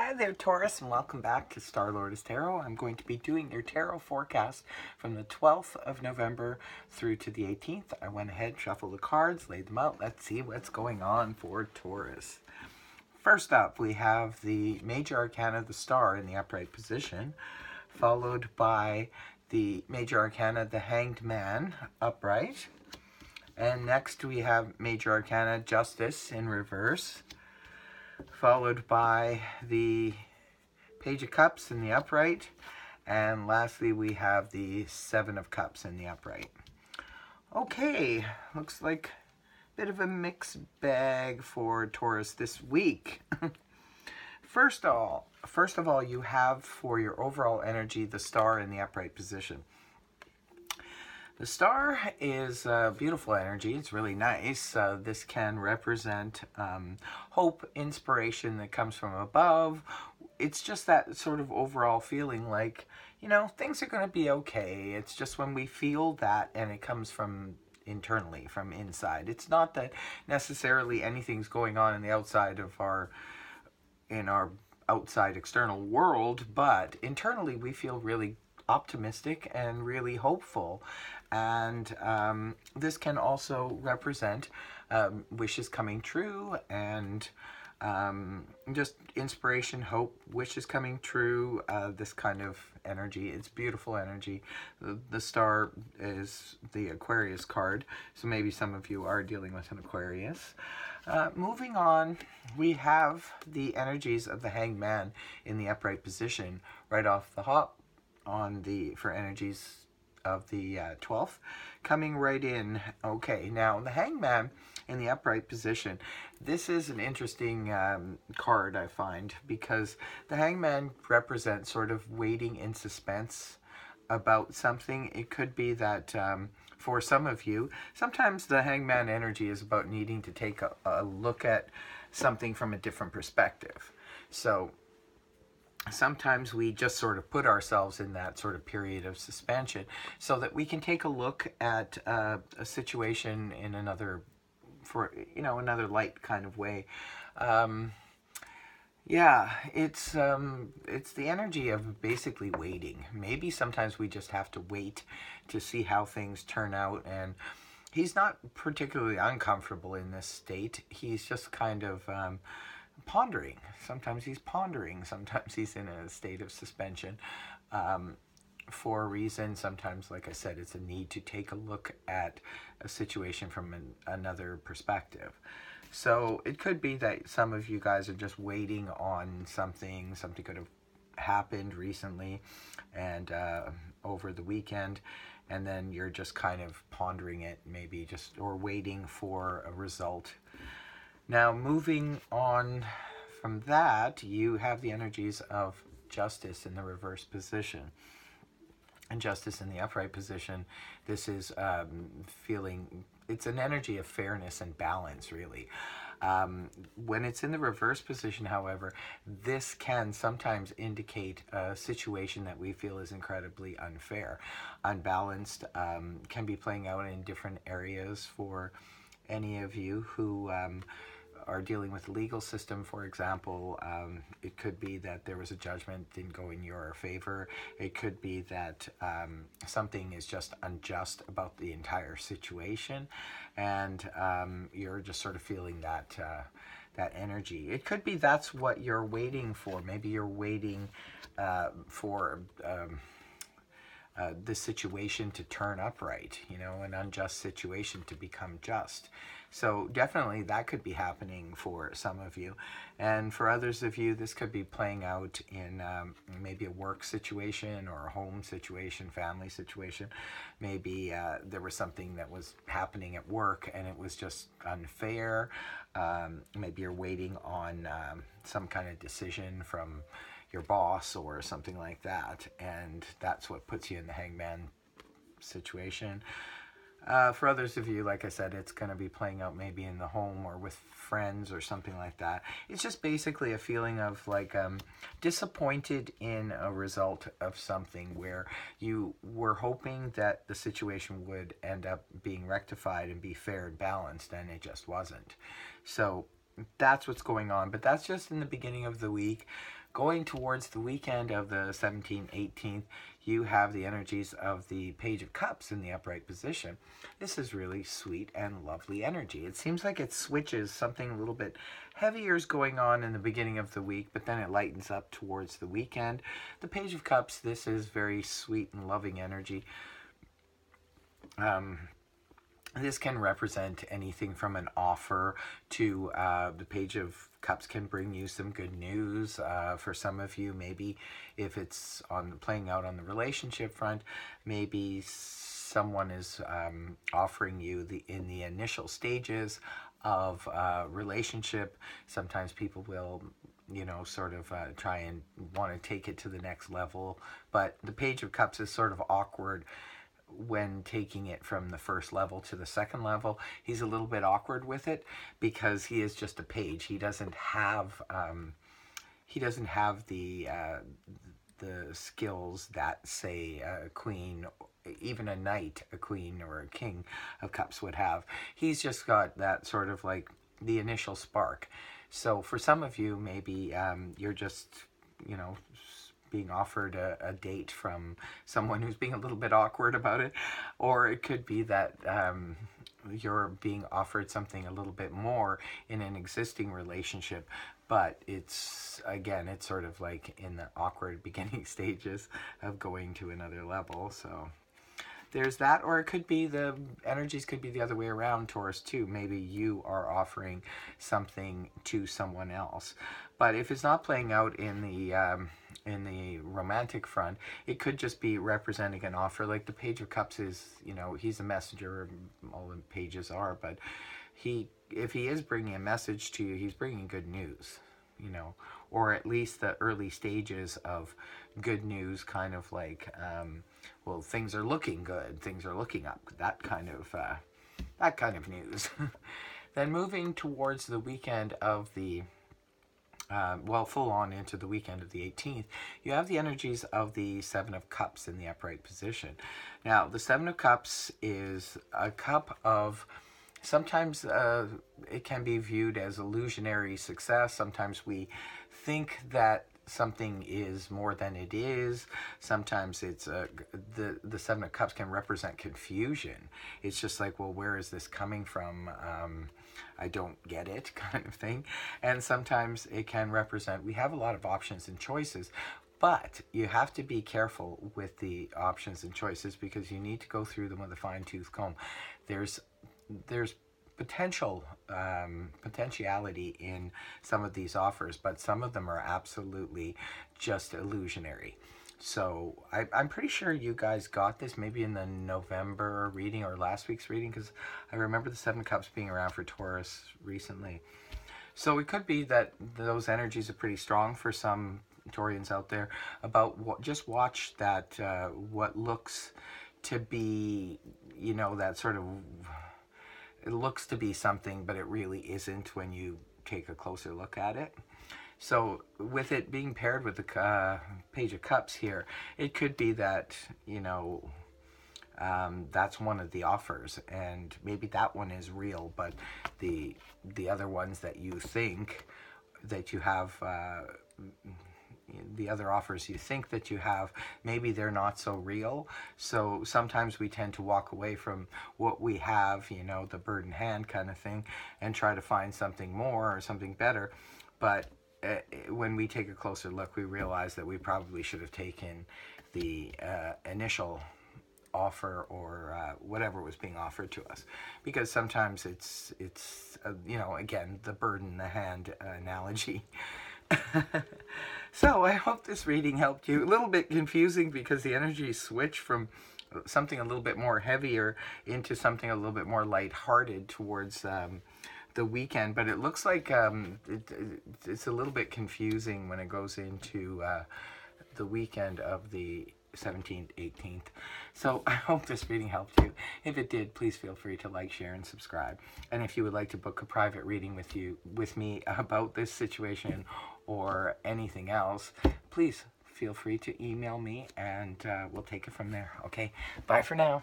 Hi there, Taurus, and welcome back to Star Lotus Tarot. I'm going to be doing your tarot forecast from the 12th of November through to the 18th. I went ahead, shuffled the cards, laid them out. Let's see what's going on for Taurus. First up, we have the Major Arcana, the Star, in the upright position, followed by the Major Arcana, the Hanged Man, upright. And next we have Major Arcana, Justice, in reverse, followed by the Page of Cups in the upright, and lastly we have the Seven of Cups in the upright. Okay, looks like a bit of a mixed bag for Taurus this week. First of all, you have for your overall energy the Star in the upright position. The Star is beautiful energy. It's really nice. This can represent hope, inspiration that comes from above. It's just that sort of overall feeling like, you know, things are going to be okay. It's just when we feel that, and it comes from internally, from inside. It's not that necessarily anything's going on in the outside of our outside external world, but internally we feel really optimistic and really hopeful. And this can also represent wishes coming true, and just inspiration, hope, wishes coming true, this kind of energy. It's beautiful energy. The Star is the Aquarius card, so maybe some of you are dealing with an Aquarius. Moving on, we have the energies of the Hanged Man in the upright position right off the hop for energies of the 12th, coming right in. Okay, now the Hangman in the upright position. This is an interesting card, I find, because the Hangman represents sort of waiting in suspense about something. It could be that for some of you, sometimes the Hangman energy is about needing to take a look at something from a different perspective. So sometimes we just sort of put ourselves in that sort of period of suspension so that we can take a look at a situation in another light kind of way. Yeah, it's the energy of basically waiting. Maybe sometimes we just have to wait to see how things turn out, and he's not particularly uncomfortable in this state. He's just kind of pondering. Sometimes he's pondering. Sometimes he's in a state of suspension for a reason. Sometimes, like I said, it's a need to take a look at a situation from another perspective. So it could be that some of you guys are just waiting on something. Something could have happened recently and over the weekend, and then you're just kind of pondering it, maybe or waiting for a result. Now, moving on from that, you have the energies of Justice in the reverse position. And Justice in the upright position, this is it's an energy of fairness and balance, really. When it's in the reverse position, however, this can sometimes indicate a situation that we feel is incredibly unfair, unbalanced, can be playing out in different areas for any of you who are dealing with the legal system, for example. It could be that there was a judgment that didn't go in your favor. It could be that something is just unjust about the entire situation, and you're just sort of feeling that energy. It could be that's what you're waiting for. Maybe you're waiting for the situation to turn upright, an unjust situation to become just. So definitely that could be happening for some of you. And for others of you, this could be playing out in maybe a work situation or a home situation, family situation. Maybe there was something that was happening at work and it was just unfair. Maybe you're waiting on some kind of decision from your boss or something like that, and that's what puts you in the Hangman situation. For others of you, like I said, it's going to be playing out maybe in the home or with friends or something like that. It's just basically a feeling of like disappointed in a result of something where you were hoping that the situation would end up being rectified and be fair and balanced, and it just wasn't. So that's what's going on, but that's just in the beginning of the week. Going towards the weekend of the 17th, 18th, you have the energies of the Page of Cups in the upright position. This is really sweet and lovely energy. It seems like it switches. Something a little bit heavier is going on in the beginning of the week, but then it lightens up towards the weekend. The Page of Cups, this is very sweet and loving energy. This can represent anything from an offer to the Page of Cups can bring you some good news. For some of you, maybe if it's playing out on the relationship front, maybe someone is offering you in the initial stages of relationship. Sometimes people will sort of try and want to take it to the next level, but the Page of Cups is sort of awkward when taking it from the first level to the second level. He's a little bit awkward with it because he is just a page. He doesn't have the skills that, say, a queen, even a knight, a queen, or a king of cups would have. He's just got that sort of like the initial spark. So for some of you, maybe you're just being offered a date from someone who's being a little bit awkward about it, or it could be that you're being offered something a little bit more in an existing relationship, but it's sort of like in the awkward beginning stages of going to another level. So there's that. Or it could be the energies could be the other way around, Taurus, too. Maybe you are offering something to someone else. But if it's not playing out in the romantic front, it could just be representing an offer. Like the Page of Cups is, he's a messenger, all the pages are, but if he is bringing a message to you, he's bringing good news, or at least the early stages of good news, kind of like, well, things are looking good, things are looking up, that kind of news. Then moving towards the weekend of the full on into the weekend of the 18th, you have the energies of the Seven of Cups in the upright position. Now, the Seven of Cups is a cup of, sometimes it can be viewed as illusionary success. Sometimes we think that something is more than it is. Sometimes it's the Seven of Cups can represent confusion. It's just like, well, where is this coming from? I don't get it, kind of thing. And sometimes it can represent, we have a lot of options and choices, but you have to be careful with the options and choices because you need to go through them with a fine-tooth comb. There's potentiality in some of these offers, but some of them are absolutely just illusionary. So I'm pretty sure you guys got this maybe in the November reading or last week's reading, because I remember the Seven of Cups being around for Taurus recently. So it could be that those energies are pretty strong for some Taurians out there. Just watch that what looks to be, that sort of, it looks to be something, but it really isn't when you take a closer look at it. So with it being paired with the Page of Cups here, it could be that, that's one of the offers, and maybe that one is real, but the other ones that you think that you have, the other offers you think that you have, maybe they're not so real. So sometimes we tend to walk away from what we have, the bird in hand kind of thing, and try to find something more or something better. But when we take a closer look, we realize that we probably should have taken the initial offer or whatever was being offered to us, because sometimes it's again, the bird in the hand analogy. So I hope this reading helped you. A little bit confusing because the energies switch from something a little bit more heavier into something a little bit more lighthearted towards the weekend, but it looks like it's a little bit confusing when it goes into the weekend of the 17th, 18th. So I hope this reading helped you. If it did, please feel free to like, share, and subscribe. And if you would like to book a private reading with me about this situation or anything else, please feel free to email me, and we'll take it from there. Okay, bye for now.